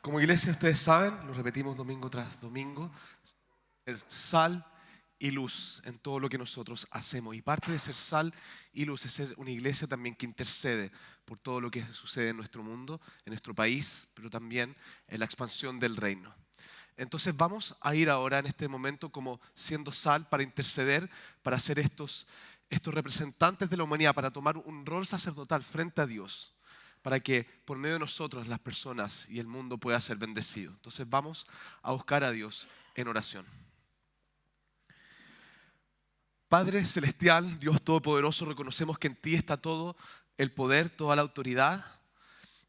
Como iglesia, ustedes saben, lo repetimos domingo tras domingo, ser sal y luz en todo lo que nosotros hacemos. Y parte de ser sal y luz es ser una iglesia también que intercede por todo lo que sucede en nuestro mundo, en nuestro país, pero también en la expansión del reino. Entonces vamos a ir ahora en este momento como siendo sal para interceder, para ser estos representantes de la humanidad, para tomar un rol sacerdotal frente a Dios, para que por medio de nosotros las personas y el mundo pueda ser bendecido. Entonces vamos a buscar a Dios en oración. Padre Celestial, Dios Todopoderoso, reconocemos que en ti está todo el poder, toda la autoridad,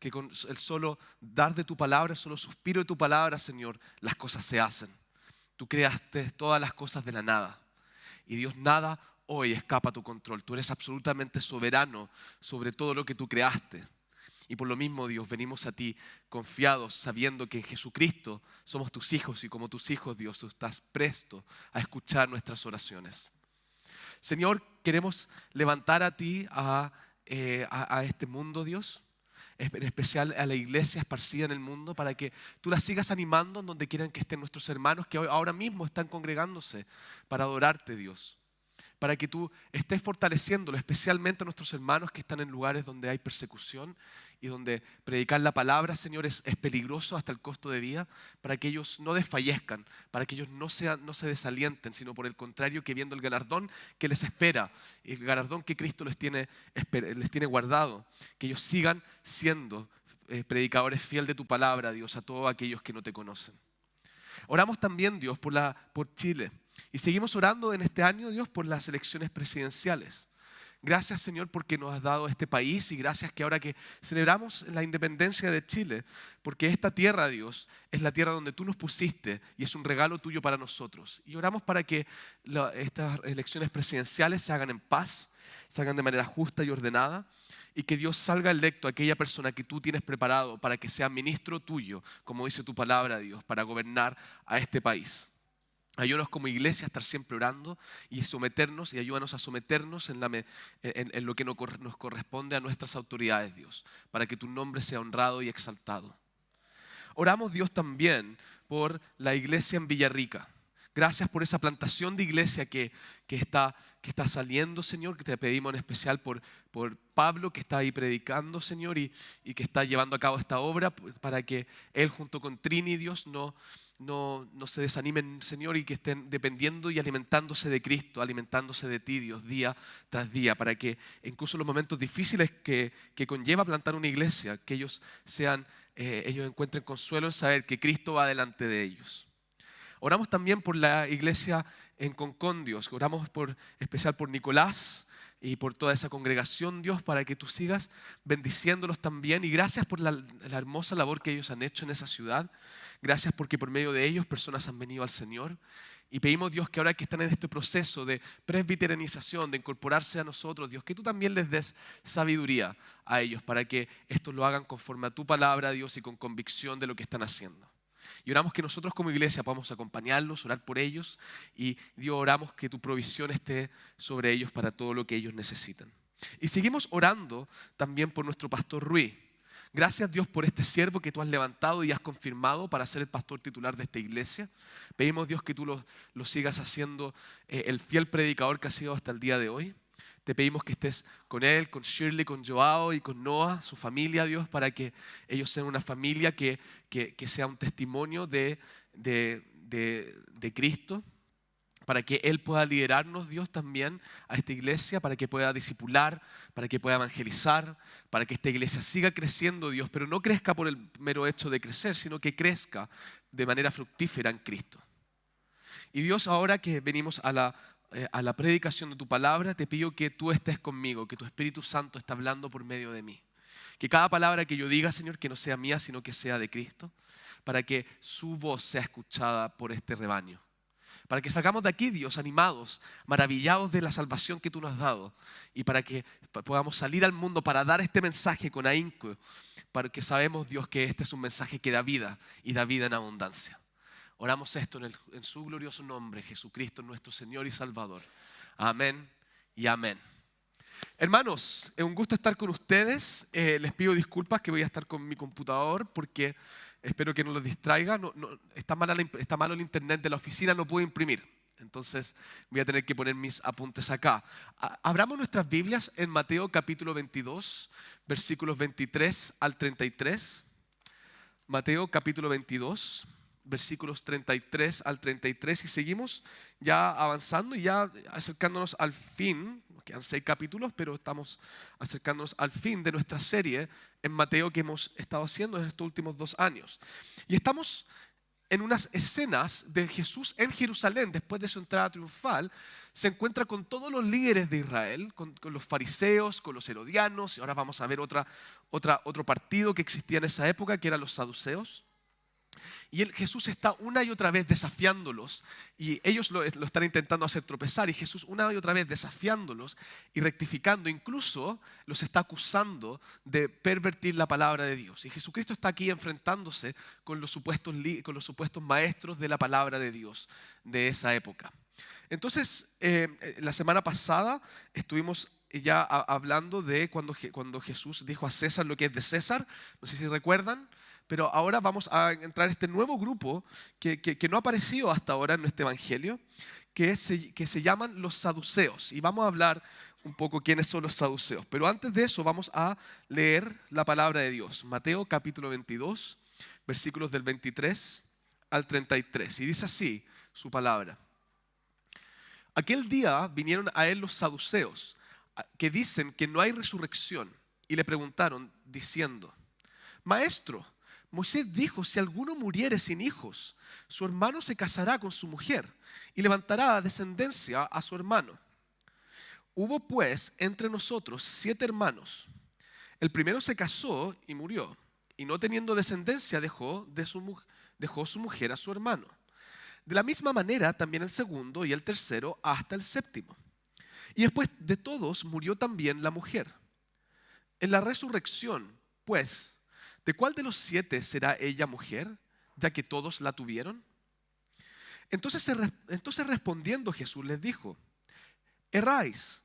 que con el solo dar de tu palabra, el solo suspiro de tu palabra, Señor, las cosas se hacen. Tú creaste todas las cosas de la nada. Y Dios, nada hoy escapa a tu control. Tú eres absolutamente soberano sobre todo lo que tú creaste. Y por lo mismo, Dios, venimos a ti confiados, sabiendo que en Jesucristo somos tus hijos y como tus hijos, Dios, tú estás presto a escuchar nuestras oraciones. Señor, queremos levantar a ti, a este mundo, Dios, en especial a la iglesia esparcida en el mundo, para que tú la sigas animando en donde quieran que estén nuestros hermanos que ahora mismo están congregándose para adorarte, Dios. Para que tú estés fortaleciéndolo, especialmente a nuestros hermanos que están en lugares donde hay persecución y donde predicar la palabra, Señor, es peligroso hasta el costo de vida, para que ellos no desfallezcan, para que ellos no se desalienten, sino por el contrario, que viendo el galardón que les espera, el galardón que Cristo les tiene guardado, que ellos sigan siendo predicadores fieles de tu palabra, Dios, a todos aquellos que no te conocen. Oramos también, Dios, por Chile. Y seguimos orando en este año, Dios, por las elecciones presidenciales. Gracias, Señor, porque nos has dado este país y gracias que ahora que celebramos la independencia de Chile, porque esta tierra, Dios, es la tierra donde tú nos pusiste y es un regalo tuyo para nosotros. Y oramos para que estas elecciones presidenciales se hagan en paz, se hagan de manera justa y ordenada y que Dios salga electo a aquella persona que tú tienes preparado para que sea ministro tuyo, como dice tu palabra, Dios, para gobernar a este país. Ayúdanos como iglesia a estar siempre orando y someternos y ayúdanos a someternos en lo que nos corresponde a nuestras autoridades, Dios, para que tu nombre sea honrado y exaltado. Oramos, Dios, también por la iglesia en Villarrica. Gracias por esa plantación de iglesia que está saliendo, Señor, que te pedimos en especial por Pablo, que está ahí predicando, Señor, y que está llevando a cabo esta obra para que él junto con Trini, Dios, no se desanimen, Señor, y que estén dependiendo y alimentándose de Cristo, alimentándose de ti, Dios, día tras día, para que incluso en los momentos difíciles que conlleva plantar una iglesia, que ellos encuentren consuelo en saber que Cristo va delante de ellos. Oramos también por la iglesia en Concón, Dios. Oramos especial por Nicolás y por toda esa congregación, Dios, para que tú sigas bendiciéndolos también. Y gracias por la hermosa labor que ellos han hecho en esa ciudad. Gracias porque por medio de ellos personas han venido al Señor. Y pedimos, Dios, que ahora que están en este proceso de presbiterianización, de incorporarse a nosotros, Dios, que tú también les des sabiduría a ellos para que esto lo hagan conforme a tu palabra, Dios, y con convicción de lo que están haciendo. Y oramos que nosotros como iglesia podamos acompañarlos, orar por ellos y Dios, oramos que tu provisión esté sobre ellos para todo lo que ellos necesitan. Y seguimos orando también por nuestro pastor Ruiz. Gracias, Dios, por este siervo que tú has levantado y has confirmado para ser el pastor titular de esta iglesia. Pedimos, Dios, que tú lo sigas haciendo el fiel predicador que ha sido hasta el día de hoy. Te pedimos que estés con él, con Shirley, con Joao y con Noah, su familia, Dios, para que ellos sean una familia que sea un testimonio de Cristo, para que Él pueda liderarnos, Dios, también a esta iglesia, para que pueda discipular, para que pueda evangelizar, para que esta iglesia siga creciendo, Dios, pero no crezca por el mero hecho de crecer, sino que crezca de manera fructífera en Cristo. Y Dios, ahora que venimos a la predicación de tu palabra, te pido que tú estés conmigo, que tu Espíritu Santo está hablando por medio de mí. Que cada palabra que yo diga, Señor, que no sea mía, sino que sea de Cristo, para que su voz sea escuchada por este rebaño. Para que salgamos de aquí, Dios, animados, maravillados de la salvación que tú nos has dado. Y para que podamos salir al mundo para dar este mensaje con ahínco, para que sabemos, Dios, que este es un mensaje que da vida y da vida en abundancia. Oramos esto en su glorioso nombre, Jesucristo nuestro Señor y Salvador. Amén y amén. Hermanos, es un gusto estar con ustedes. Les pido disculpas que voy a estar con mi computador porque espero que no los distraiga. Está malo el internet de la oficina, no puedo imprimir. Entonces voy a tener que poner mis apuntes acá. Abramos nuestras Biblias en Mateo capítulo 22, versículos 23 al 33. Mateo capítulo 22, versículos 33 al 33. Y seguimos ya avanzando y ya acercándonos al fin. Quedan 6 capítulos, pero estamos acercándonos al fin de nuestra serie en Mateo que hemos estado haciendo en estos últimos 2 años. Y estamos en unas escenas de Jesús en Jerusalén, después de su entrada triunfal. Se encuentra con todos los líderes de Israel, con los fariseos, con los herodianos, y ahora vamos a ver otro partido que existía en esa época, que eran los saduceos. Y Jesús está una y otra vez desafiándolos, y ellos lo están intentando hacer tropezar, y Jesús una y otra vez desafiándolos y rectificando, incluso los está acusando de pervertir la palabra de Dios. Y Jesucristo está aquí enfrentándose con los supuestos maestros de la palabra de Dios de esa época. Entonces, la semana pasada estuvimos ya hablando de cuando Jesús dijo a César lo que es de César, no sé si recuerdan. Pero ahora vamos a entrar a este nuevo grupo que no ha aparecido hasta ahora en nuestro evangelio, que se llaman los saduceos. Y vamos a hablar un poco quiénes son los saduceos. Pero antes de eso vamos a leer la palabra de Dios. Mateo capítulo 22, versículos del 23 al 33. Y dice así su palabra. Aquel día vinieron a él los saduceos, que dicen que no hay resurrección, y le preguntaron diciendo: Maestro, Moisés dijo, si alguno muriere sin hijos, su hermano se casará con su mujer y levantará descendencia a su hermano. Hubo pues entre nosotros 7 hermanos. El primero se casó y murió, y no teniendo descendencia dejó su mujer a su hermano. De la misma manera también el segundo y el tercero hasta el séptimo. Y después de todos murió también la mujer. En la resurrección, pues, ¿de cuál de los 7 será ella mujer, ya que todos la tuvieron? Entonces respondiendo Jesús les dijo: erráis,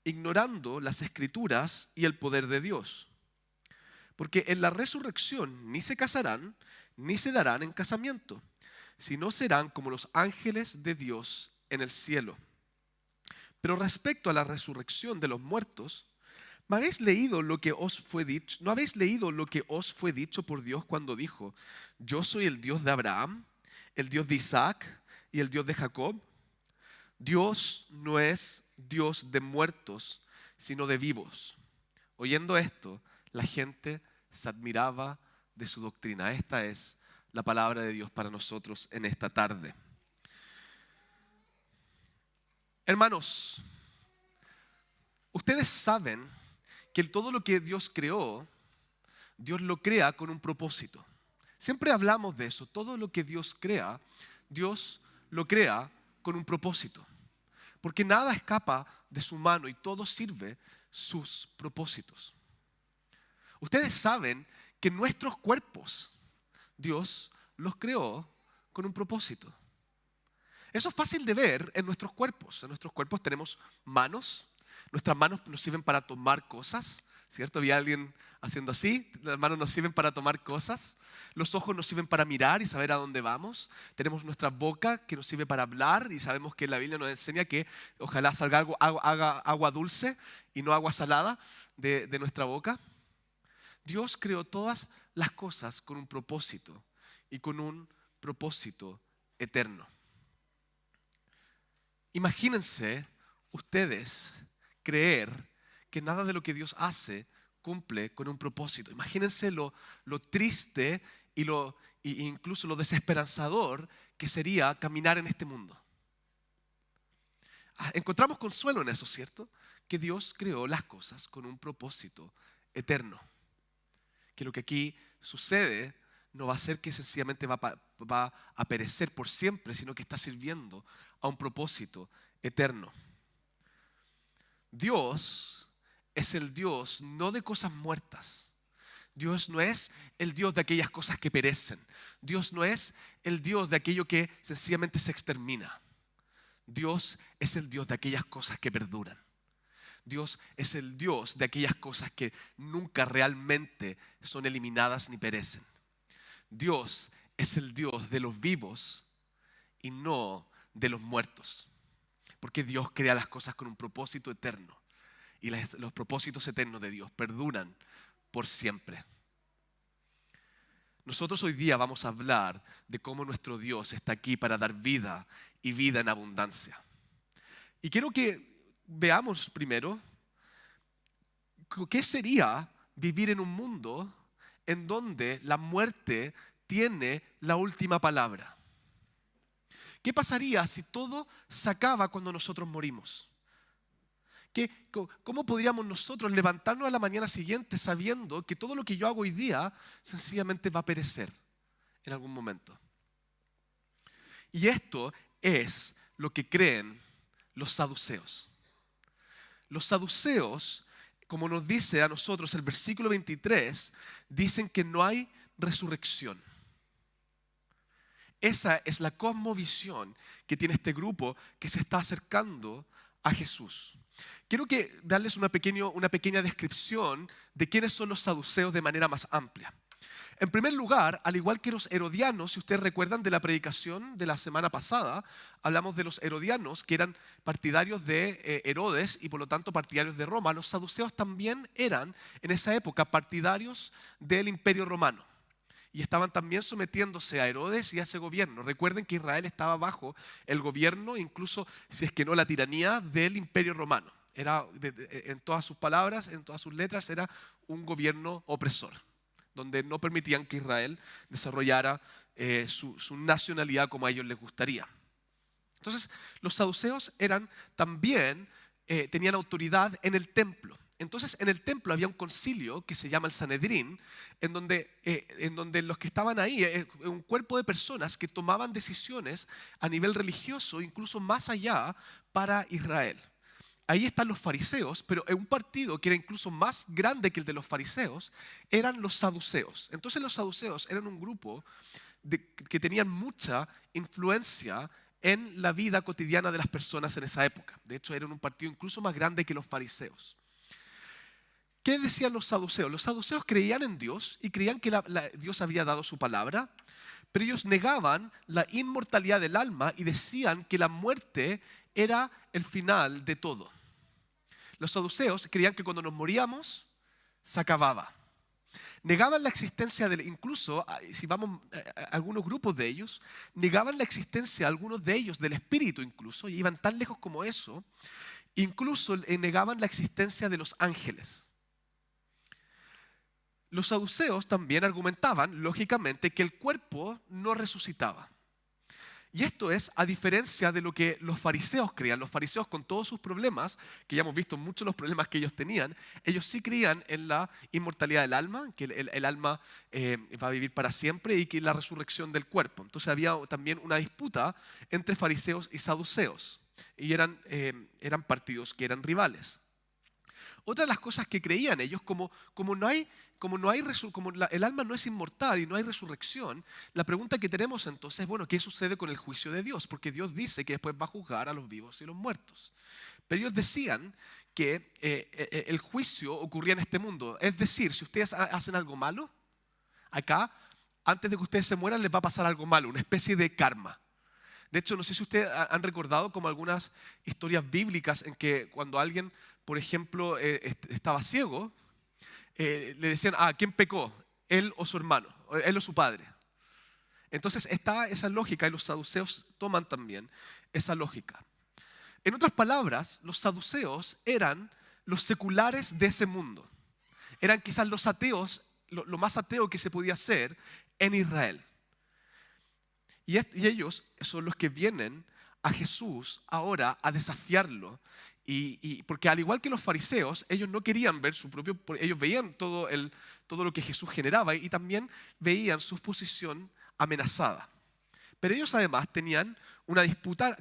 ignorando las Escrituras y el poder de Dios. Porque en la resurrección ni se casarán, ni se darán en casamiento, sino serán como los ángeles de Dios en el cielo. Pero respecto a la resurrección de los muertos, ¿no habéis leído lo que os fue dicho por Dios cuando dijo: yo soy el Dios de Abraham, el Dios de Isaac y el Dios de Jacob? Dios no es Dios de muertos, sino de vivos. Oyendo esto, la gente se admiraba de su doctrina. Esta es la palabra de Dios para nosotros en esta tarde. Hermanos, ustedes saben que todo lo que Dios creó, Dios lo crea con un propósito. Siempre hablamos de eso. Todo lo que Dios crea, Dios lo crea con un propósito. Porque nada escapa de su mano y todo sirve sus propósitos. Ustedes saben que nuestros cuerpos, Dios los creó con un propósito. Eso es fácil de ver en nuestros cuerpos. En nuestros cuerpos tenemos manos. Nuestras manos nos sirven para tomar cosas, ¿cierto? Había alguien haciendo así. Las manos nos sirven para tomar cosas. Los ojos nos sirven para mirar y saber a dónde vamos. Tenemos nuestra boca que nos sirve para hablar y sabemos que la Biblia nos enseña que ojalá salga agua dulce y no agua salada de nuestra boca. Dios creó todas las cosas con un propósito y con un propósito eterno. Imagínense ustedes creer que nada de lo que Dios hace cumple con un propósito. Imagínense lo triste y incluso lo desesperanzador que sería caminar en este mundo. Encontramos consuelo en eso, ¿cierto? Que Dios creó las cosas con un propósito eterno. Que lo que aquí sucede no va a ser que sencillamente va a perecer por siempre, sino que está sirviendo a un propósito eterno. Dios es el Dios no de cosas muertas. Dios no es el Dios de aquellas cosas que perecen. Dios no es el Dios de aquello que sencillamente se extermina. Dios es el Dios de aquellas cosas que perduran. Dios es el Dios de aquellas cosas que nunca realmente son eliminadas ni perecen. Dios es el Dios de los vivos y no de los muertos. Porque Dios crea las cosas con un propósito eterno. Y los propósitos eternos de Dios perduran por siempre. Nosotros hoy día vamos a hablar de cómo nuestro Dios está aquí para dar vida y vida en abundancia. Y quiero que veamos primero qué sería vivir en un mundo en donde la muerte tiene la última palabra. ¿Qué pasaría si todo se acaba cuando nosotros morimos? ¿Cómo podríamos nosotros levantarnos a la mañana siguiente sabiendo que todo lo que yo hago hoy día sencillamente va a perecer en algún momento? Y esto es lo que creen los saduceos. Los saduceos, como nos dice a nosotros el versículo 23, dicen que no hay resurrección. Esa es la cosmovisión que tiene este grupo que se está acercando a Jesús. Quiero darles una pequeña descripción de quiénes son los saduceos de manera más amplia. En primer lugar, al igual que los herodianos, si ustedes recuerdan de la predicación de la semana pasada, hablamos de los herodianos que eran partidarios de Herodes y por lo tanto partidarios de Roma. Los saduceos también eran en esa época partidarios del Imperio Romano. Y estaban también sometiéndose a Herodes y a ese gobierno. Recuerden que Israel estaba bajo el gobierno, incluso si es que no la tiranía, del Imperio Romano. Era, en todas sus palabras, en todas sus letras, era un gobierno opresor, donde no permitían que Israel desarrollara su nacionalidad como a ellos les gustaría. Entonces, los saduceos también tenían autoridad en el templo. Entonces, en el templo había un concilio que se llama el Sanedrín, en donde los que estaban ahí, un cuerpo de personas que tomaban decisiones a nivel religioso, incluso más allá, para Israel. Ahí están los fariseos, pero en un partido que era incluso más grande que el de los fariseos, eran los saduceos. Entonces los saduceos eran un grupo que tenían mucha influencia en la vida cotidiana de las personas en esa época. De hecho, eran un partido incluso más grande que los fariseos. ¿Qué decían los saduceos? Los saduceos creían en Dios y creían que Dios había dado su palabra, pero ellos negaban la inmortalidad del alma y decían que la muerte era el final de todo. Los saduceos creían que cuando nos moríamos, se acababa. Negaban la existencia incluso, si vamos a algunos grupos de ellos, negaban la existencia, algunos de ellos, del espíritu incluso, y iban tan lejos como eso, incluso negaban la existencia de los ángeles. Los saduceos también argumentaban, lógicamente, que el cuerpo no resucitaba. Y esto es a diferencia de lo que los fariseos creían. Los fariseos, con todos sus problemas, que ya hemos visto muchos los problemas que ellos tenían, ellos sí creían en la inmortalidad del alma, que el alma va a vivir para siempre y que la resurrección del cuerpo. Entonces había también una disputa entre fariseos y saduceos. Y eran partidos que eran rivales. Otra de las cosas que creían ellos, como el alma no es inmortal y no hay resurrección, la pregunta que tenemos entonces es, bueno, ¿qué sucede con el juicio de Dios? Porque Dios dice que después va a juzgar a los vivos y los muertos. Pero ellos decían que el juicio ocurría en este mundo. Es decir, si ustedes hacen algo malo, acá, antes de que ustedes se mueran, les va a pasar algo malo, una especie de karma. De hecho, no sé si ustedes han recordado como algunas historias bíblicas en que cuando alguien, por ejemplo, estaba ciego, le decían, ¿quién pecó? ¿Él o su hermano? ¿Él o su padre? Entonces está esa lógica y los saduceos toman también esa lógica. En otras palabras, los saduceos eran los seculares de ese mundo. Eran quizás los ateos, lo más ateo que se podía hacer en Israel. Y ellos son los que vienen a Jesús ahora a desafiarlo. Porque al igual que los fariseos, ellos no querían ver ellos veían todo lo que Jesús generaba y también veían su posición amenazada. Pero ellos además tenían una disputa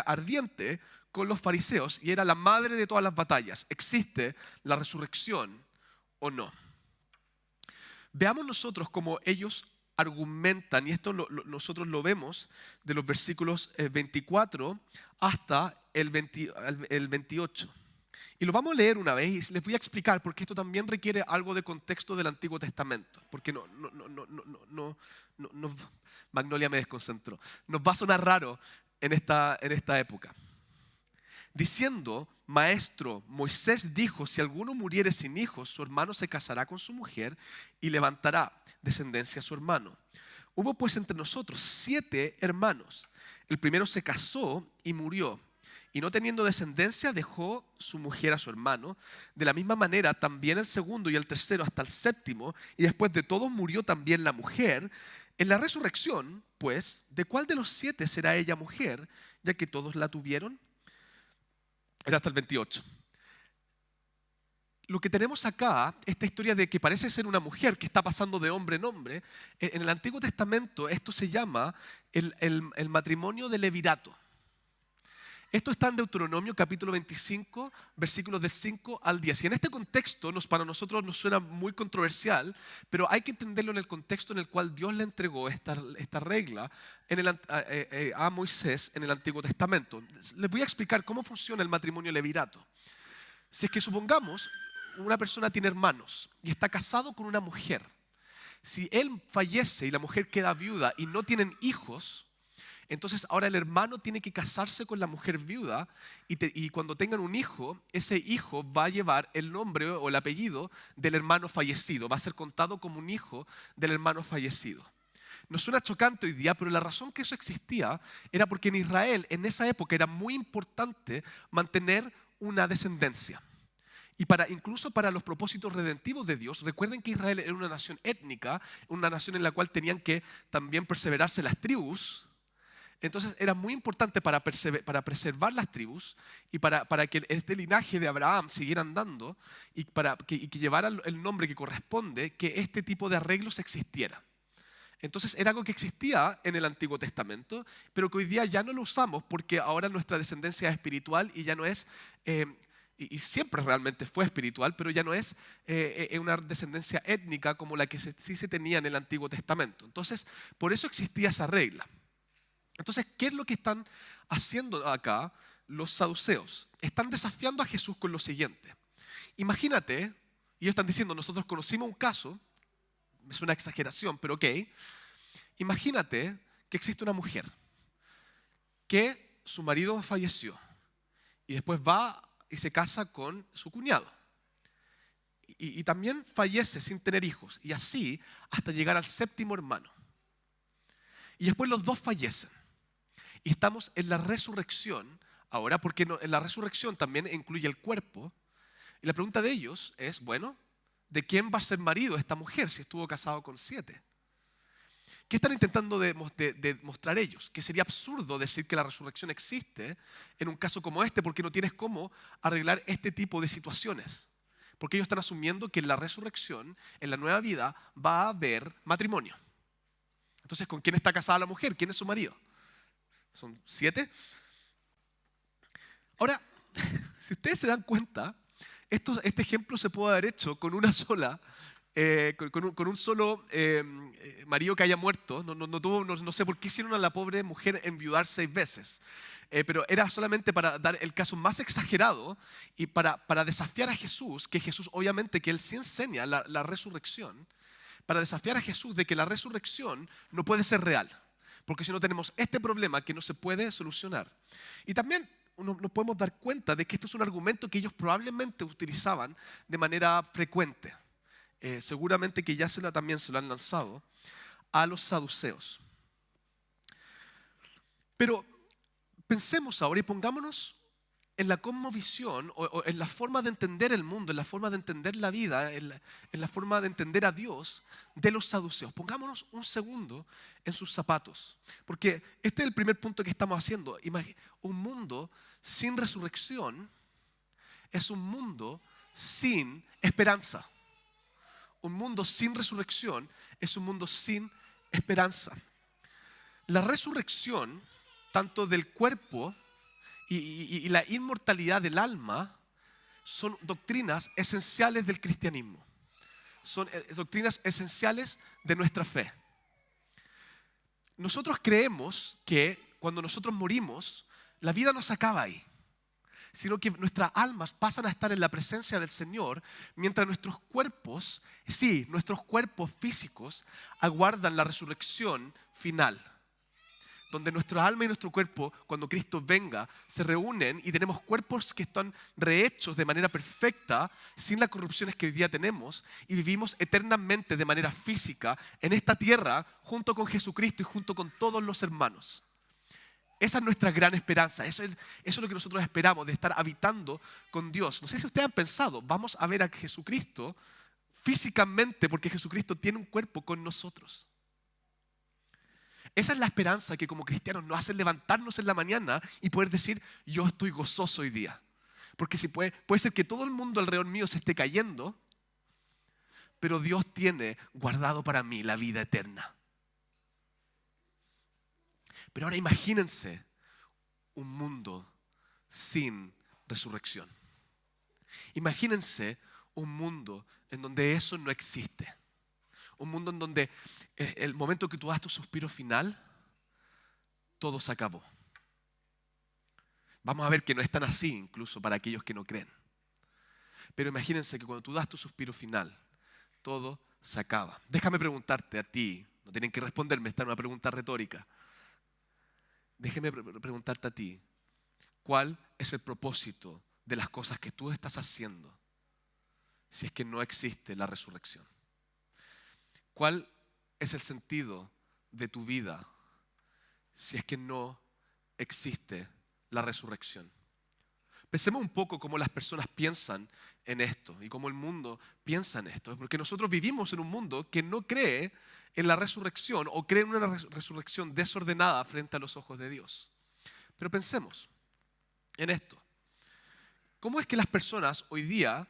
ardiente con los fariseos y era la madre de todas las batallas. ¿Existe la resurrección o no? Veamos nosotros cómo ellos argumentan, y esto nosotros lo vemos de los versículos 24 hasta el 28. Y lo vamos a leer una vez y les voy a explicar porque esto también requiere algo de contexto del Antiguo Testamento. Porque Magnolia me desconcentró. Nos va a sonar raro en esta época. Diciendo, maestro, Moisés dijo, si alguno muriere sin hijos, su hermano se casará con su mujer y levantará descendencia a su hermano. Hubo pues entre nosotros 7 hermanos. El primero se casó y murió. Y no teniendo descendencia, dejó su mujer a su hermano. De la misma manera, también el segundo y el tercero hasta el séptimo, y después de todos murió también la mujer. En la resurrección, pues, ¿de cuál de los 7 será ella mujer, ya que todos la tuvieron? Era hasta el 28. Lo que tenemos acá, esta historia de que parece ser una mujer que está pasando de hombre en hombre, en el Antiguo Testamento esto se llama el matrimonio de levirato. Esto está en Deuteronomio capítulo 25, versículos del 5 al 10. Y en este contexto, para nosotros nos suena muy controversial, pero hay que entenderlo en el contexto en el cual Dios le entregó esta regla a Moisés en el Antiguo Testamento. Les voy a explicar cómo funciona el matrimonio levirato. Si es que supongamos una persona tiene hermanos y está casado con una mujer. Si él fallece y la mujer queda viuda y no tienen hijos, entonces ahora el hermano tiene que casarse con la mujer viuda y cuando tengan un hijo, ese hijo va a llevar el nombre o el apellido del hermano fallecido. Va a ser contado como un hijo del hermano fallecido. Nos suena chocante hoy día, pero la razón que eso existía era porque en Israel en esa época era muy importante mantener una descendencia. Y incluso para los propósitos redentivos de Dios, recuerden que Israel era una nación étnica, una nación en la cual tenían que también perseverarse las tribus. Entonces era muy importante para preservar las tribus y para que este linaje de Abraham siguiera andando y que llevara el nombre que corresponde, que este tipo de arreglos existiera. Entonces era algo que existía en el Antiguo Testamento, pero que hoy día ya no lo usamos porque ahora nuestra descendencia es espiritual y ya no es, y siempre realmente fue espiritual, pero ya no es una descendencia étnica como la que sí se tenía en el Antiguo Testamento. Entonces, por eso existía esa regla. Entonces, ¿qué es lo que están haciendo acá los saduceos? Están desafiando a Jesús con lo siguiente. Imagínate, y ellos están diciendo, nosotros conocimos un caso, es una exageración, pero ok. Imagínate que existe una mujer que su marido falleció y después va y se casa con su cuñado. Y también fallece sin tener hijos, y así hasta llegar al 7º hermano. Y después los 2 fallecen. Y estamos en la resurrección ahora, porque en la resurrección también incluye el cuerpo. Y la pregunta de ellos es, bueno, ¿de quién va a ser marido esta mujer si estuvo casado con 7? ¿Qué están intentando demostrar ellos? Que sería absurdo decir que la resurrección existe en un caso como este, porque no tienes cómo arreglar este tipo de situaciones. Porque ellos están asumiendo que en la resurrección, en la nueva vida, va a haber matrimonio. Entonces, ¿con quién está casada la mujer? ¿Quién es su marido? ¿Son 7? Ahora, si ustedes se dan cuenta, este ejemplo se puede haber hecho con una sola, con un solo marido que haya muerto. No sé por qué hicieron a la pobre mujer enviudar 6 veces. Pero era solamente para dar el caso más exagerado y para desafiar a Jesús, que Jesús obviamente que Él sí enseña la resurrección, para desafiar a Jesús de que la resurrección no puede ser real. Porque si no tenemos este problema que no se puede solucionar. Y también nos podemos dar cuenta de que esto es un argumento que ellos probablemente utilizaban de manera frecuente. Seguramente que ya también se lo han lanzado a los saduceos. Pero pensemos ahora y pongámonos en la cosmovisión o en la forma de entender el mundo, en la forma de entender la vida, en la forma de entender a Dios de los saduceos. Pongámonos un segundo en sus zapatos, porque este es el primer punto que estamos haciendo. Un mundo sin resurrección es un mundo sin esperanza. Un mundo sin resurrección es un mundo sin esperanza. La resurrección, tanto del cuerpo y la inmortalidad del alma, son doctrinas esenciales del cristianismo. Son doctrinas esenciales de nuestra fe. Nosotros creemos que cuando nosotros morimos, la vida no se acaba ahí, sino que nuestras almas pasan a estar en la presencia del Señor, mientras nuestros cuerpos, sí, nuestros cuerpos físicos, aguardan la resurrección final, donde nuestra alma y nuestro cuerpo, cuando Cristo venga, se reúnen y tenemos cuerpos que están rehechos de manera perfecta, sin las corrupciones que hoy día tenemos, y vivimos eternamente de manera física en esta tierra, junto con Jesucristo y junto con todos los hermanos. Esa es nuestra gran esperanza, eso es lo que nosotros esperamos, de estar habitando con Dios. No sé si ustedes han pensado, vamos a ver a Jesucristo físicamente, porque Jesucristo tiene un cuerpo con nosotros. Esa es la esperanza que como cristianos nos hace levantarnos en la mañana y poder decir, yo estoy gozoso hoy día. Porque si puede ser que todo el mundo alrededor mío se esté cayendo, pero Dios tiene guardado para mí la vida eterna. Pero ahora imagínense un mundo sin resurrección. Imagínense un mundo en donde eso no existe. Un mundo en donde el momento que tú das tu suspiro final, todo se acabó. Vamos a ver que no es tan así, incluso para aquellos que no creen. Pero imagínense que cuando tú das tu suspiro final, todo se acaba. Déjame preguntarte a ti, no tienen que responderme, esta es una pregunta retórica. Déjame preguntarte a ti, ¿cuál es el propósito de las cosas que tú estás haciendo si es que no existe la resurrección? ¿Cuál es el sentido de tu vida si es que no existe la resurrección? Pensemos un poco cómo las personas piensan en esto y cómo el mundo piensa en esto. Porque nosotros vivimos en un mundo que no cree en la resurrección o cree en una resurrección desordenada frente a los ojos de Dios. Pero pensemos en esto. ¿Cómo es que las personas hoy día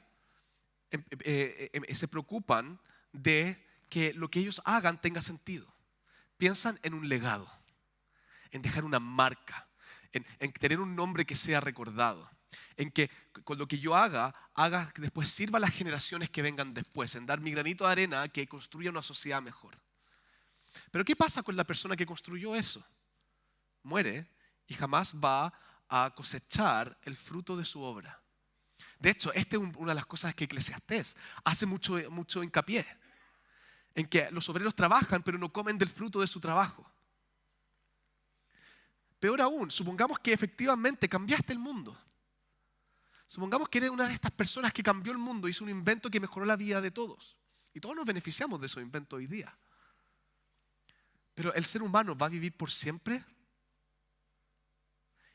se preocupan de que lo que ellos hagan tenga sentido? Piensan en un legado, en dejar una marca, en tener un nombre que sea recordado, en que con lo que yo haga que después sirva a las generaciones que vengan después, en dar mi granito de arena que construya una sociedad mejor. Pero ¿qué pasa con la persona que construyó eso? Muere y jamás va a cosechar el fruto de su obra. De hecho, esta es una de las cosas que Eclesiastés hace mucho hincapié, en que los obreros trabajan pero no comen del fruto de su trabajo. Peor aún, supongamos que efectivamente cambiaste el mundo. Supongamos que eres una de estas personas que cambió el mundo, hizo un invento que mejoró la vida de todos. Y todos nos beneficiamos de esos inventos hoy día. Pero ¿el ser humano va a vivir por siempre?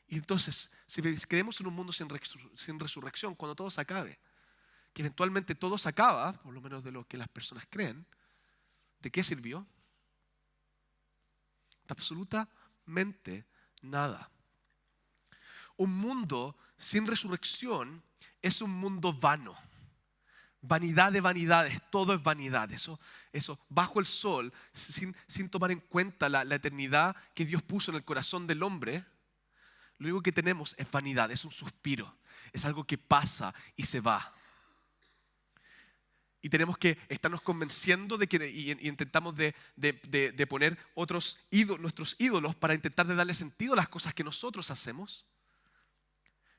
Y entonces, si creemos en un mundo sin resurrección, cuando todo se acabe, que eventualmente todo se acaba, por lo menos de lo que las personas creen, ¿de qué sirvió? De absolutamente nada. Un mundo sin resurrección es un mundo vano. Vanidad de vanidades, todo es vanidad. Eso bajo el sol, sin tomar en cuenta la eternidad que Dios puso en el corazón del hombre, lo único que tenemos es vanidad, es un suspiro, es algo que pasa y se va. Y tenemos que estarnos convenciendo de que y intentamos de poner nuestros ídolos para intentar de darle sentido a las cosas que nosotros hacemos.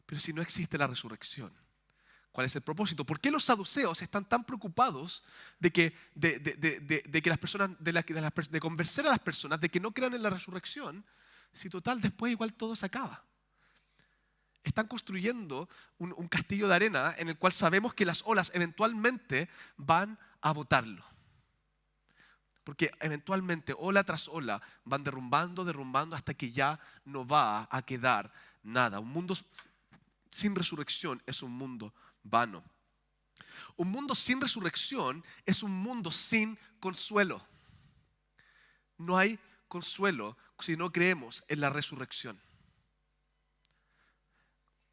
Pero si no existe la resurrección, ¿cuál es el propósito? ¿Por qué los saduceos están tan preocupados de que las personas, de convencer a las personas de que no crean en la resurrección, si total después igual todo se acaba? Están construyendo un castillo de arena en el cual sabemos que las olas eventualmente van a botarlo. Porque eventualmente, ola tras ola, van derrumbando hasta que ya no va a quedar nada. Un mundo sin resurrección es un mundo vano. Un mundo sin resurrección es un mundo sin consuelo. No hay consuelo si no creemos en la resurrección.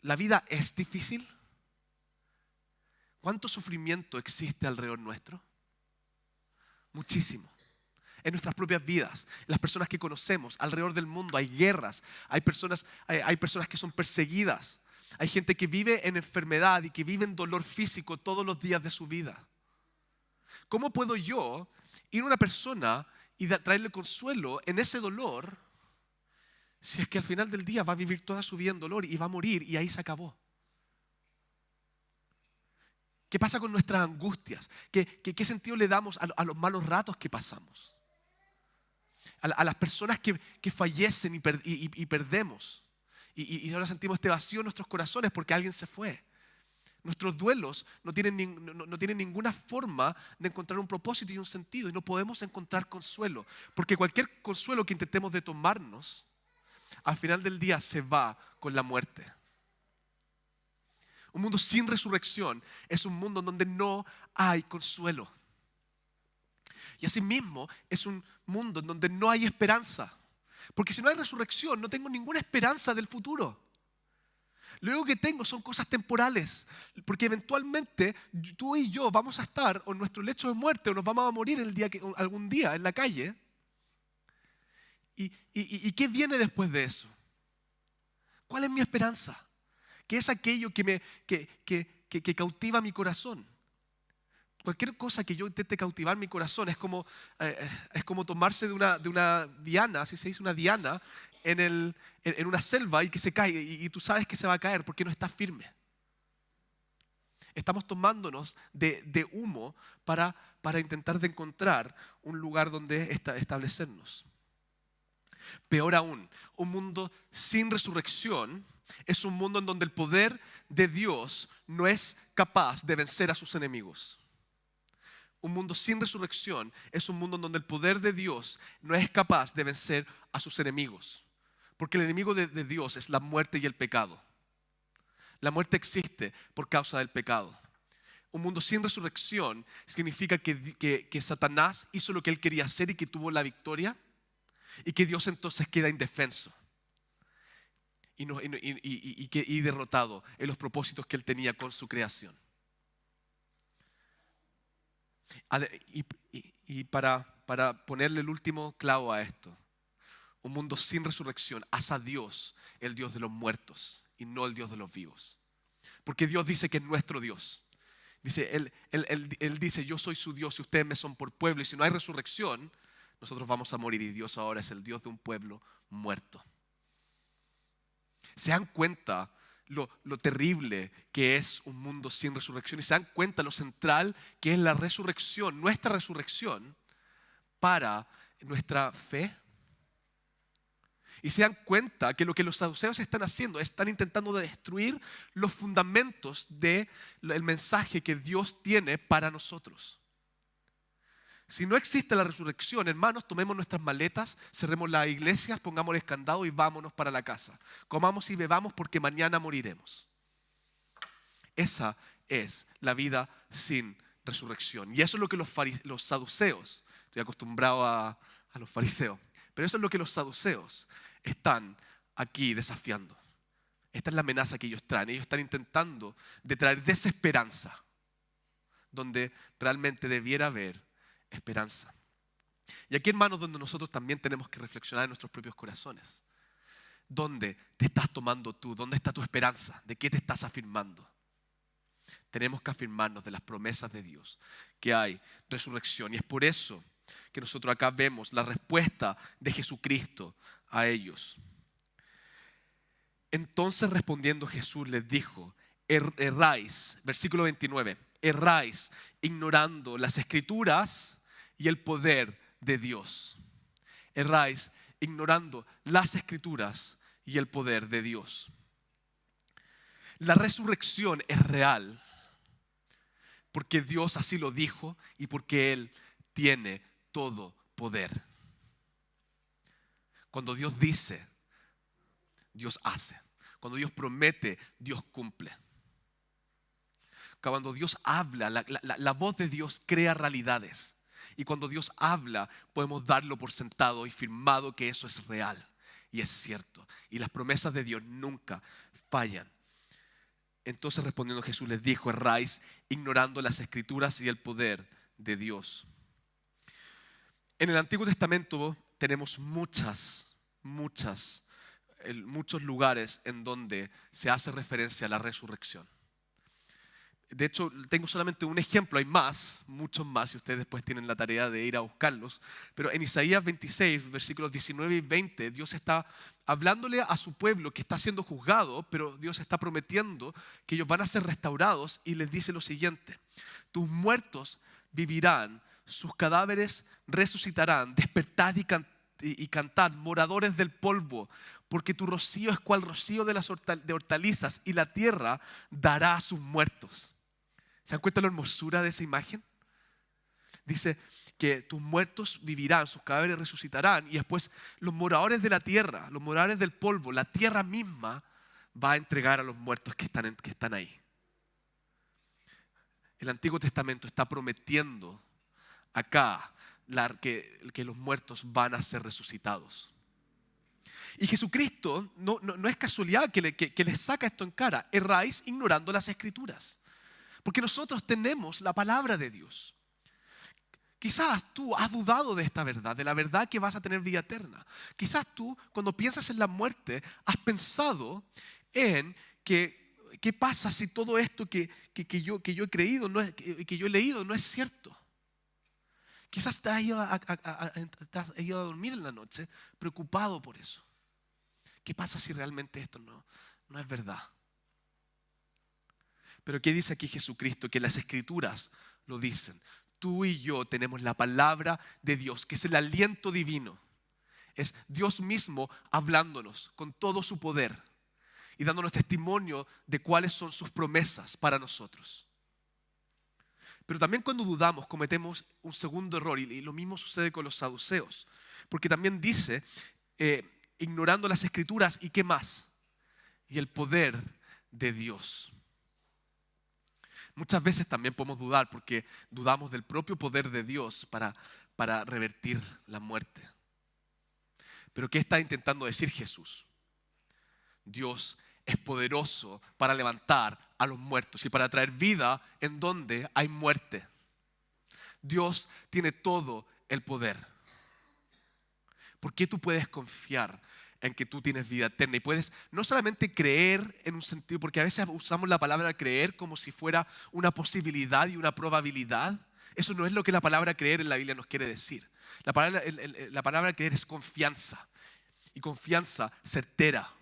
¿La vida es difícil? ¿Cuánto sufrimiento existe alrededor nuestro? Muchísimo. En nuestras propias vidas, en las personas que conocemos, alrededor del mundo hay guerras, hay personas que son perseguidas, hay gente que vive en enfermedad y que vive en dolor físico todos los días de su vida. ¿Cómo puedo yo ir a una persona y traerle consuelo en ese dolor si es que al final del día va a vivir toda su vida en dolor y va a morir y ahí se acabó? ¿Qué pasa con nuestras angustias? ¿Qué sentido le damos a los malos ratos que pasamos? A las personas que fallecen y perdemos. Y ahora sentimos este vacío en nuestros corazones porque alguien se fue. Nuestros duelos no tienen ninguna forma de encontrar un propósito y un sentido. Y no podemos encontrar consuelo. Porque cualquier consuelo que intentemos de tomarnos, al final del día se va con la muerte. Un mundo sin resurrección es un mundo en donde no hay consuelo. Y asimismo es un mundo en donde no hay esperanza. Porque si no hay resurrección, no tengo ninguna esperanza del futuro. Lo único que tengo son cosas temporales. Porque eventualmente tú y yo vamos a estar o en nuestro lecho de muerte o nos vamos a morir algún día en la calle. ¿Y qué viene después de eso? ¿Cuál es mi esperanza? ¿Qué es aquello que cautiva mi corazón? Cualquier cosa que yo intente cautivar mi corazón es como tomarse de una diana, así se dice, una diana, en una selva y que se cae y tú sabes que se va a caer porque no está firme. Estamos tomándonos de humo para intentar de encontrar un lugar donde establecernos. Peor aún, un mundo sin resurrección es un mundo en donde el poder de Dios no es capaz de vencer a sus enemigos. Un mundo sin resurrección es un mundo en donde el poder de Dios no es capaz de vencer a sus enemigos. Porque el enemigo de Dios es la muerte y el pecado. La muerte existe por causa del pecado. Un mundo sin resurrección significa que Satanás hizo lo que él quería hacer y que tuvo la victoria. Y que Dios entonces queda indefenso y derrotado en los propósitos que él tenía con su creación. Y para ponerle el último clavo a esto, un mundo sin resurrección hace a Dios el Dios de los muertos y no el Dios de los vivos. Porque Dios dice que es nuestro Dios. Dice, él dice, yo soy su Dios y ustedes me son por pueblo. Y si no hay resurrección, nosotros vamos a morir y Dios ahora es el Dios de un pueblo muerto. ¿Se dan cuenta lo terrible que es un mundo sin resurrección? ¿Y se dan cuenta lo central que es la resurrección, nuestra resurrección para nuestra fe? Y se dan cuenta que lo que los saduceos están haciendo, están intentando destruir los fundamentos del mensaje que Dios tiene para nosotros. Si no existe la resurrección, hermanos, tomemos nuestras maletas, cerremos las iglesias, pongámosles candado y vámonos para la casa. Comamos y bebamos porque mañana moriremos. Esa es la vida sin resurrección. Y eso es lo que los saduceos, estoy acostumbrado a los fariseos, pero eso es lo que los saduceos están aquí desafiando. Esta es la amenaza que ellos traen. Ellos están intentando de traer desesperanza donde realmente debiera haber esperanza. Y aquí, hermanos, donde nosotros también tenemos que reflexionar en nuestros propios corazones. ¿Dónde te estás tomando tú? ¿Dónde está tu esperanza? ¿De qué te estás afirmando? Tenemos que afirmarnos de las promesas de Dios, que hay resurrección. Y es por eso que nosotros acá vemos la respuesta de Jesucristo a ellos. Entonces respondiendo Jesús les dijo, erráis, versículo 29, erráis ignorando las Escrituras y el poder de Dios. Erráis ignorando las Escrituras y el poder de Dios. La resurrección es real porque Dios así lo dijo y porque Él tiene todo poder. Cuando Dios dice, Dios hace. Cuando Dios promete, Dios cumple. Cuando Dios habla, la voz de Dios crea realidades. Y cuando Dios habla, podemos darlo por sentado y firmado que eso es real y es cierto. Y las promesas de Dios nunca fallan. Entonces respondiendo Jesús les dijo, erráis ignorando las Escrituras y el poder de Dios. En el Antiguo Testamento tenemos muchos lugares en donde se hace referencia a la resurrección. De hecho, tengo solamente un ejemplo, hay más, muchos más, y ustedes después tienen la tarea de ir a buscarlos. Pero en Isaías 26, versículos 19 y 20, Dios está hablándole a su pueblo que está siendo juzgado, pero Dios está prometiendo que ellos van a ser restaurados y les dice lo siguiente: tus muertos vivirán, sus cadáveres resucitarán, despertad y cantad, moradores del polvo, porque tu rocío es cual rocío de hortalizas, y la tierra dará a sus muertos. ¿Se dan cuenta de la hermosura de esa imagen? Dice que tus muertos vivirán, sus cadáveres resucitarán, y después los moradores de la tierra, los moradores del polvo, la tierra misma va a entregar a los muertos que están ahí. El Antiguo Testamento está prometiendo acá que los muertos van a ser resucitados. Y Jesucristo no es casualidad que les saca esto en cara. Erráis ignorando las Escrituras. Porque nosotros tenemos la palabra de Dios. Quizás tú has dudado de esta verdad, de la verdad que vas a tener vida eterna. Quizás tú, cuando piensas en la muerte, has pensado en qué pasa si todo esto que yo he creído, que yo he leído, no es cierto. Quizás te has ido a dormir en la noche preocupado por eso. ¿Qué pasa si realmente esto no es verdad? Pero ¿qué dice aquí Jesucristo? Que las Escrituras lo dicen. Tú y yo tenemos la palabra de Dios, que es el aliento divino. Es Dios mismo hablándonos con todo su poder y dándonos testimonio de cuáles son sus promesas para nosotros. Pero también cuando dudamos cometemos un segundo error, y lo mismo sucede con los saduceos. Porque también dice, ignorando las Escrituras, ¿y qué más? Y el poder de Dios. Muchas veces también podemos dudar porque dudamos del propio poder de Dios para revertir la muerte. Pero ¿qué está intentando decir Jesús? Dios es poderoso para levantar a los muertos y para traer vida en donde hay muerte. Dios tiene todo el poder. ¿Por qué tú puedes confiar en que tú tienes vida eterna? Y puedes no solamente creer en un sentido, porque a veces usamos la palabra creer como si fuera una posibilidad y una probabilidad. Eso no es lo que la palabra creer en la Biblia nos quiere decir. La palabra creer es confianza, y confianza certera.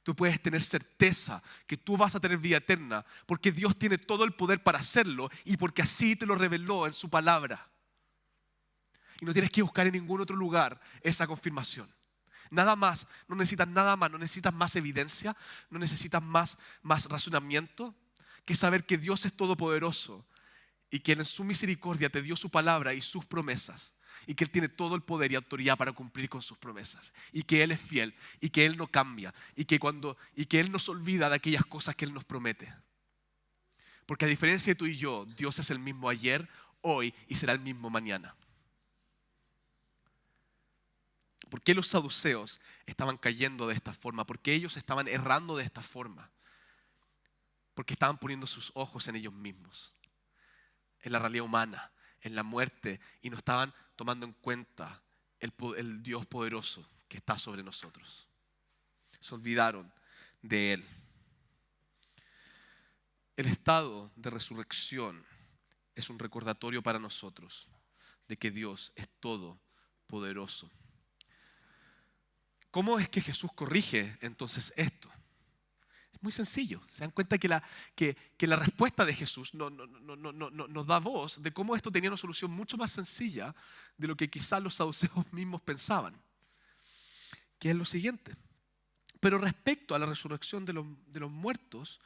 Tú puedes tener certeza que tú vas a tener vida eterna porque Dios tiene todo el poder para hacerlo y porque así te lo reveló en su palabra. Y no tienes que buscar en ningún otro lugar esa confirmación. Nada más, no necesitas nada más, no necesitas más evidencia, no necesitas más razonamiento que saber que Dios es todopoderoso y que Él en su misericordia te dio su palabra y sus promesas, y que Él tiene todo el poder y autoridad para cumplir con sus promesas, y que Él es fiel y que Él no cambia y que Él no se olvida de aquellas cosas que Él nos promete. Porque a diferencia de tú y yo, Dios es el mismo ayer, hoy y será el mismo mañana. ¿Por qué los saduceos estaban cayendo de esta forma? ¿Por qué ellos estaban errando de esta forma? Porque estaban poniendo sus ojos en ellos mismos, en la realidad humana, en la muerte, y no estaban tomando en cuenta el Dios poderoso que está sobre nosotros. Se olvidaron de Él. El estado de resurrección es un recordatorio para nosotros de que Dios es todopoderoso. ¿Cómo es que Jesús corrige entonces esto? Es muy sencillo. Se dan cuenta que la respuesta de Jesús nos da voz de cómo esto tenía una solución mucho más sencilla de lo que quizás los saduceos mismos pensaban. Que es lo siguiente. Pero respecto a la resurrección de los muertos,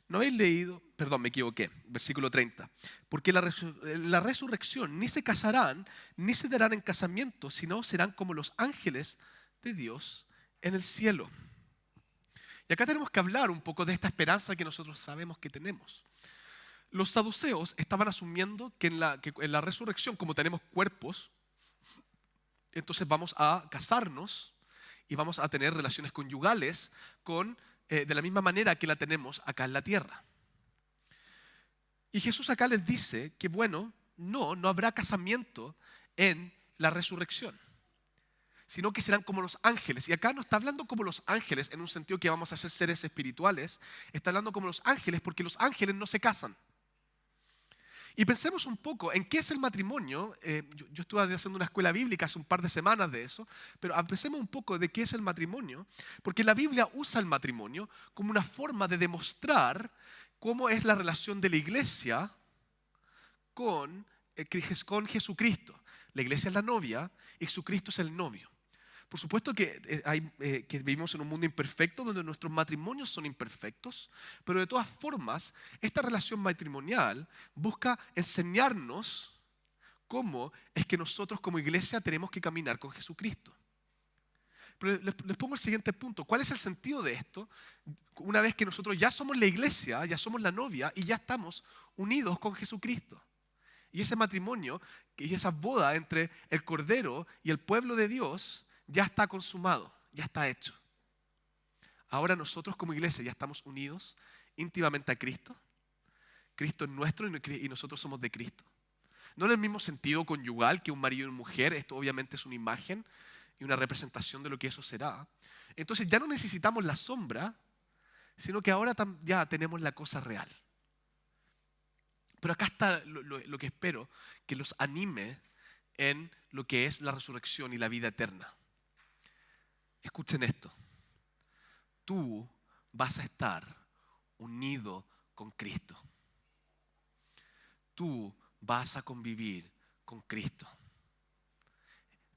no habéis leído, perdón, me equivoqué, versículo 30. Porque la resurrección ni se casarán, ni se darán en casamiento, sino serán como los ángeles de Dios en el cielo. Y acá tenemos que hablar un poco de esta esperanza que nosotros sabemos que tenemos. Los saduceos estaban asumiendo que en la resurrección, como tenemos cuerpos, entonces vamos a casarnos y vamos a tener relaciones conyugales de la misma manera que la tenemos acá en la tierra. Y Jesús acá les dice que no habrá casamiento en la resurrección, sino que serán como los ángeles. Y acá no está hablando como los ángeles en un sentido que vamos a ser seres espirituales. Está hablando como los ángeles porque los ángeles no se casan. Y pensemos un poco en qué es el matrimonio. Yo estuve haciendo una escuela bíblica hace un par de semanas de eso, pero pensemos un poco de qué es el matrimonio, porque la Biblia usa el matrimonio como una forma de demostrar cómo es la relación de la iglesia con Jesucristo. La iglesia es la novia y Jesucristo es el novio. Por supuesto que vivimos en un mundo imperfecto donde nuestros matrimonios son imperfectos, pero de todas formas, esta relación matrimonial busca enseñarnos cómo es que nosotros como iglesia tenemos que caminar con Jesucristo. Pero les pongo el siguiente punto. ¿Cuál es el sentido de esto? Una vez que nosotros ya somos la iglesia, ya somos la novia y ya estamos unidos con Jesucristo. Y ese matrimonio y esa boda entre el Cordero y el pueblo de Dios ya está consumado, ya está hecho. Ahora nosotros como iglesia ya estamos unidos íntimamente a Cristo. Cristo es nuestro y nosotros somos de Cristo. No en el mismo sentido conyugal que un marido y una mujer, esto obviamente es una imagen y una representación de lo que eso será. Entonces ya no necesitamos la sombra, sino que ahora ya tenemos la cosa real. Pero acá está lo que espero que los anime en lo que es la resurrección y la vida eterna. Escuchen esto. Tú vas a estar unido con Cristo. Tú vas a convivir con Cristo.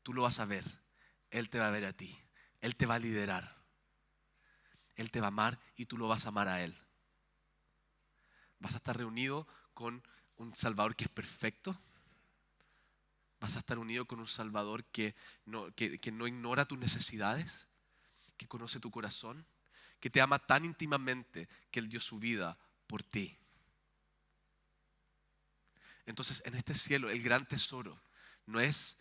Tú lo vas a ver. Él te va a ver a ti. Él te va a liderar. Él te va a amar y tú lo vas a amar a Él. Vas a estar reunido con un Salvador que es perfecto. Vas a estar unido con un Salvador que no ignora tus necesidades, que conoce tu corazón, que te ama tan íntimamente que Él dio su vida por ti. Entonces, en este cielo, el gran tesoro no es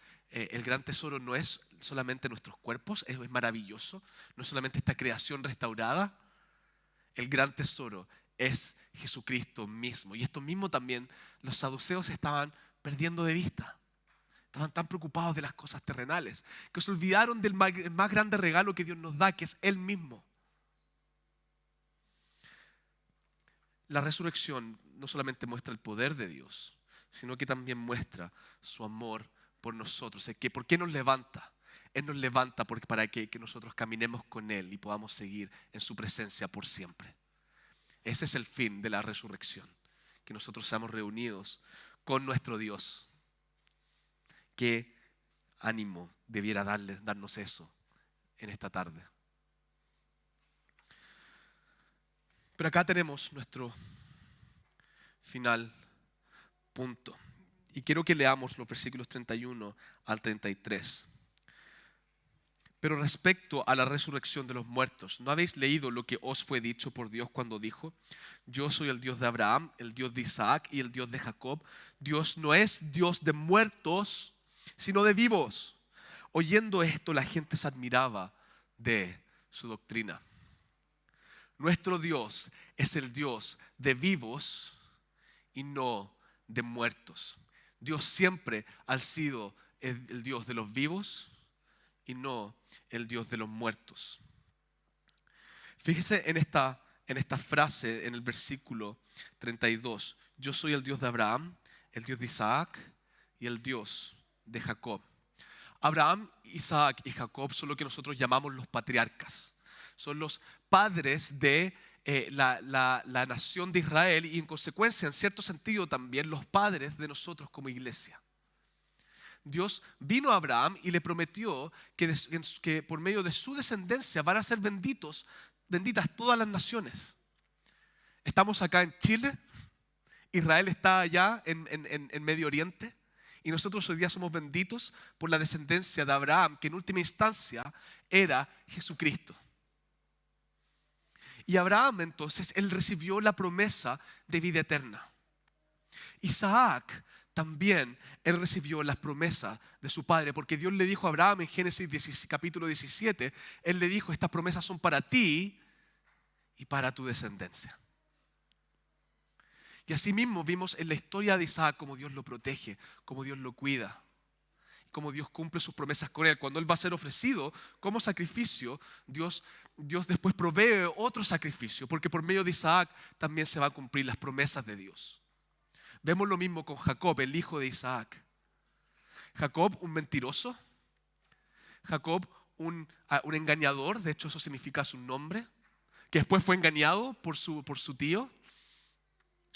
solamente nuestros cuerpos, es maravilloso, no es solamente esta creación restaurada. El gran tesoro es Jesucristo mismo. Y esto mismo también los saduceos estaban perdiendo de vista. Estaban tan preocupados de las cosas terrenales que se olvidaron del más grande regalo que Dios nos da, que es Él mismo. La resurrección no solamente muestra el poder de Dios, sino que también muestra su amor por nosotros. ¿Por qué nos levanta? Él nos levanta para que nosotros caminemos con Él y podamos seguir en su presencia por siempre. Ese es el fin de la resurrección, que nosotros seamos reunidos con nuestro Dios. ¿Qué ánimo debiera darnos eso en esta tarde? Pero acá tenemos nuestro final punto. Y quiero que leamos los versículos 31 al 33. Pero respecto a la resurrección de los muertos, ¿no habéis leído lo que os fue dicho por Dios cuando dijo: yo soy el Dios de Abraham, el Dios de Isaac y el Dios de Jacob? Dios no es Dios de muertos, sino de vivos. Oyendo esto, la gente se admiraba de su doctrina. Nuestro Dios es el Dios de vivos y no de muertos. Dios siempre ha sido el Dios de los vivos y no el Dios de los muertos. Fíjese en esta frase en el versículo 32. Yo soy el Dios de Abraham, el Dios de Isaac y el Dios de Jacob. Abraham, Isaac y Jacob son lo que nosotros llamamos los patriarcas. Son los padres de la nación de Israel y en consecuencia, en cierto sentido también, los padres de nosotros como iglesia. Dios vino a Abraham y le prometió que por medio de su descendencia van a ser benditas todas las naciones. Estamos acá en Chile, Israel está allá en Medio Oriente y nosotros hoy día somos benditos por la descendencia de Abraham, que en última instancia era Jesucristo. Y Abraham entonces, él recibió la promesa de vida eterna. Isaac también, él recibió las promesas de su padre, porque Dios le dijo a Abraham en Génesis capítulo 17, él le dijo: estas promesas son para ti y para tu descendencia. Y así mismo vimos en la historia de Isaac cómo Dios lo protege, cómo Dios lo cuida, cómo Dios cumple sus promesas con él. Cuando él va a ser ofrecido como sacrificio, Dios después provee otro sacrificio, porque por medio de Isaac también se van a cumplir las promesas de Dios. Vemos lo mismo con Jacob, el hijo de Isaac. Jacob, un mentiroso. Jacob, un engañador, de hecho eso significa su nombre, que después fue engañado por su tío.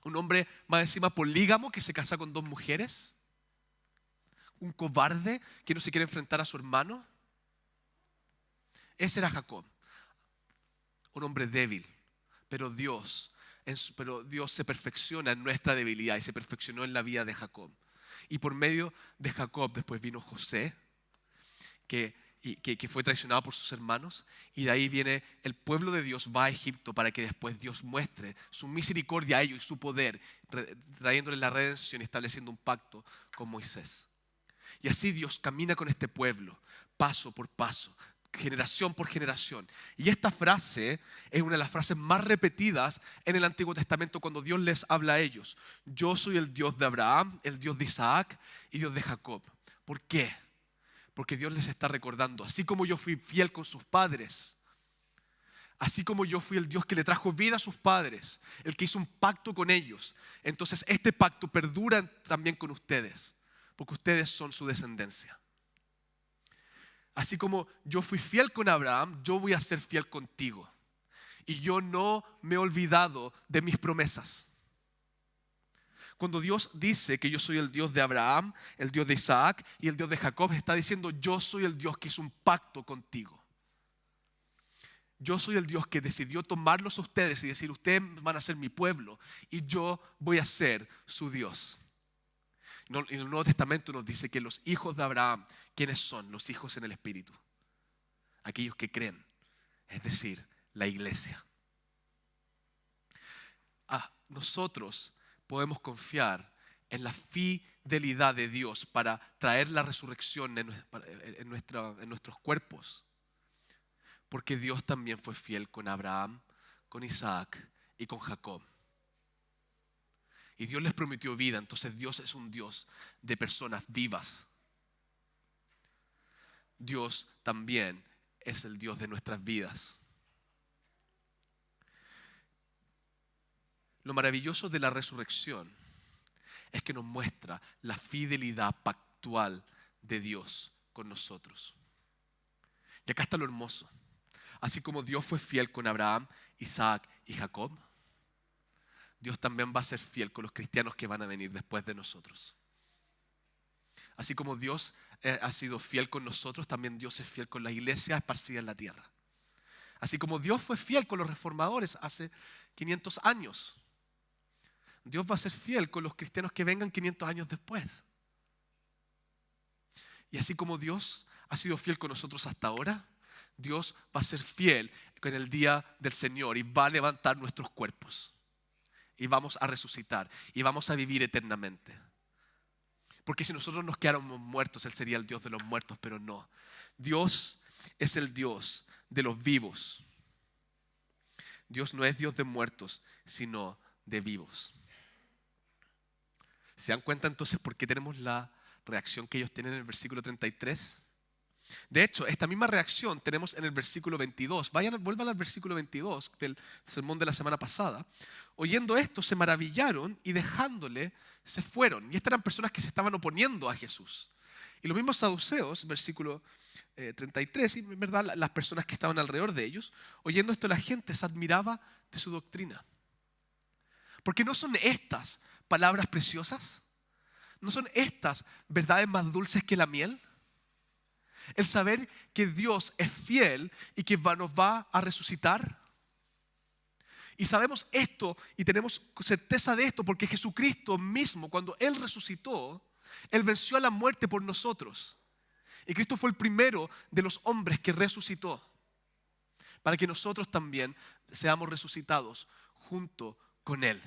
Un hombre más encima polígamo que se casa con 2 mujeres. Un cobarde que no se quiere enfrentar a su hermano. Ese era Jacob. Un hombre débil, pero Dios se perfecciona en nuestra debilidad y se perfeccionó en la vida de Jacob. Y por medio de Jacob después vino José, que fue traicionado por sus hermanos, y de ahí viene el pueblo de Dios, va a Egipto para que después Dios muestre su misericordia a ellos y su poder, trayéndole la redención y estableciendo un pacto con Moisés. Y así Dios camina con este pueblo, paso por paso, generación por generación. Y esta frase es una de las frases más repetidas en el Antiguo Testamento cuando Dios les habla a ellos. Yo soy el Dios de Abraham, el Dios de Isaac y Dios de Jacob. ¿Por qué? Porque Dios les está recordando, así como yo fui fiel con sus padres, así como yo fui el Dios que le trajo vida a sus padres, el que hizo un pacto con ellos, entonces este pacto perdura también con ustedes, porque ustedes son su descendencia. Así como yo fui fiel con Abraham, yo voy a ser fiel contigo. Y yo no me he olvidado de mis promesas. Cuando Dios dice que yo soy el Dios de Abraham, el Dios de Isaac y el Dios de Jacob, está diciendo yo soy el Dios que hizo un pacto contigo. Yo soy el Dios que decidió tomarlos a ustedes y decir ustedes van a ser mi pueblo y yo voy a ser su Dios. En el Nuevo Testamento nos dice que los hijos de Abraham, ¿quiénes son? Los hijos en el Espíritu. Aquellos que creen, es decir, la iglesia. Nosotros podemos confiar en la fidelidad de Dios para traer la resurrección en nuestros cuerpos. Porque Dios también fue fiel con Abraham, con Isaac y con Jacob. Y Dios les prometió vida, entonces Dios es un Dios de personas vivas. Dios también es el Dios de nuestras vidas. Lo maravilloso de la resurrección es que nos muestra la fidelidad pactual de Dios con nosotros. Y acá está lo hermoso. Así como Dios fue fiel con Abraham, Isaac y Jacob, Dios también va a ser fiel con los cristianos que van a venir después de nosotros. Así como Dios ha sido fiel con nosotros, también Dios es fiel con la iglesia esparcida en la tierra. Así como Dios fue fiel con los reformadores hace 500 años, Dios va a ser fiel con los cristianos que vengan 500 años después. Y así como Dios ha sido fiel con nosotros hasta ahora, Dios va a ser fiel en el día del Señor y va a levantar nuestros cuerpos. Y vamos a resucitar y vamos a vivir eternamente. Porque si nosotros nos quedáramos muertos, Él sería el Dios de los muertos, pero no. Dios es el Dios de los vivos. Dios no es Dios de muertos, sino de vivos. ¿Se dan cuenta entonces por qué tenemos la reacción que ellos tienen en el versículo 33? De hecho, esta misma reacción tenemos en el versículo 22. Vuelvan al versículo 22 del sermón de la semana pasada. Oyendo esto, se maravillaron y dejándole, se fueron. Y estas eran personas que se estaban oponiendo a Jesús. Y los mismos saduceos, versículo 33, y en verdad las personas que estaban alrededor de ellos, oyendo esto la gente se admiraba de su doctrina. Porque no son estas palabras preciosas, no son estas verdades más dulces que la miel. El saber que Dios es fiel y que nos va a resucitar. Y sabemos esto y tenemos certeza de esto porque Jesucristo mismo, cuando Él resucitó, Él venció a la muerte por nosotros. Y Cristo fue el primero de los hombres que resucitó, para que nosotros también seamos resucitados junto con Él.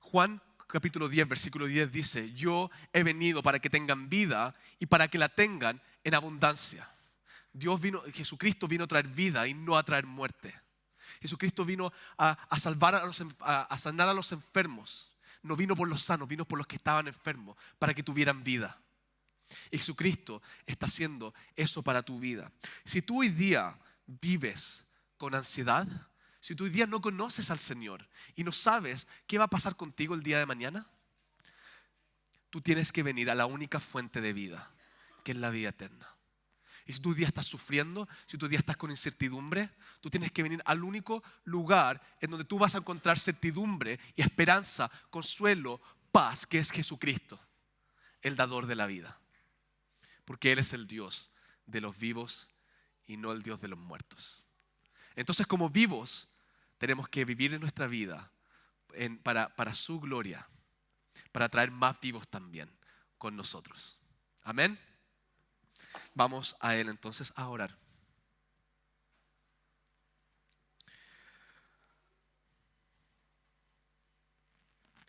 Juan capítulo 10, versículo 10 dice: yo he venido para que tengan vida y para que la tengan en abundancia. Jesucristo vino a traer vida y no a traer muerte. Jesucristo vino a sanar a los enfermos. No vino por los sanos, vino por los que estaban enfermos, para que tuvieran vida. Jesucristo está haciendo eso para tu vida. Si tú hoy día vives con ansiedad, Si tú hoy día no conoces al Señor y no sabes qué va a pasar contigo el día de mañana, tú tienes que venir a la única fuente de vida, que es la vida eterna. Y si tú hoy día estás sufriendo, si tú hoy día estás con incertidumbre, tú tienes que venir al único lugar en donde tú vas a encontrar certidumbre y esperanza, consuelo, paz, que es Jesucristo, el dador de la vida. Porque Él es el Dios de los vivos y no el Dios de los muertos. Entonces, como vivos, tenemos que vivir en nuestra vida para su gloria, para traer más vivos también con nosotros. Amén. Vamos a Él entonces a orar.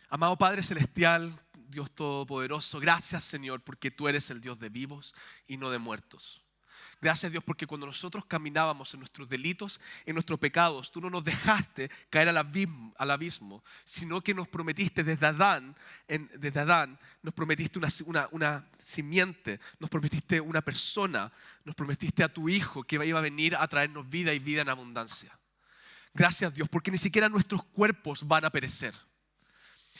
Amado Padre Celestial, Dios Todopoderoso, gracias Señor porque tú eres el Dios de vivos y no de muertos. Gracias Dios porque cuando nosotros caminábamos en nuestros delitos, en nuestros pecados, tú no nos dejaste caer al abismo, sino que nos prometiste desde Adán, nos prometiste una simiente, nos prometiste una persona, nos prometiste a tu Hijo que iba a venir a traernos vida y vida en abundancia. Gracias Dios porque ni siquiera nuestros cuerpos van a perecer.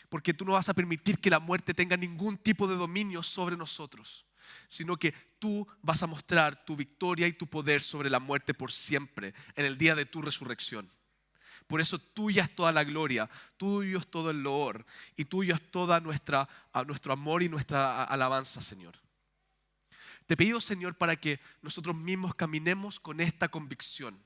Porque tú no vas a permitir que la muerte tenga ningún tipo de dominio sobre nosotros, sino que tú vas a mostrar tu victoria y tu poder sobre la muerte por siempre en el día de tu resurrección. Por eso tuya es toda la gloria, tuyo es todo el loor y tuyo es toda nuestro amor y nuestra alabanza, Señor. Te pido, Señor, para que nosotros mismos caminemos con esta convicción,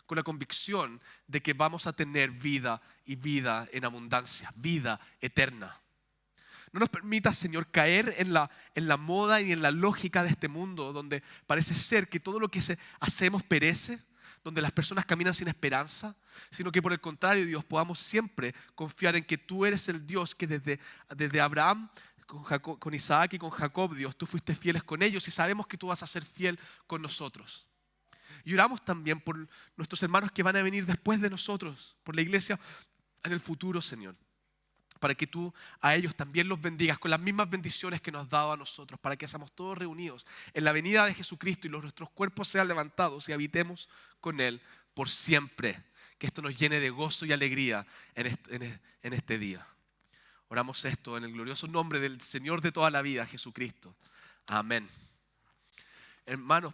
con la convicción de que vamos a tener vida y vida en abundancia, vida eterna. No nos permitas, Señor, caer en la moda y en la lógica de este mundo donde parece ser que todo lo que hacemos perece, donde las personas caminan sin esperanza, sino que por el contrario, Dios, podamos siempre confiar en que tú eres el Dios que desde Abraham, con Isaac y con Jacob, Dios, tú fuiste fieles con ellos y sabemos que tú vas a ser fiel con nosotros. Y oramos también por nuestros hermanos que van a venir después de nosotros, por la iglesia en el futuro, Señor. Para que tú a ellos también los bendigas con las mismas bendiciones que nos has dado a nosotros. Para que seamos todos reunidos en la venida de Jesucristo y nuestros cuerpos sean levantados y habitemos con Él por siempre. Que esto nos llene de gozo y alegría en este día. Oramos esto en el glorioso nombre del Señor de toda la vida, Jesucristo. Amén. Hermanos.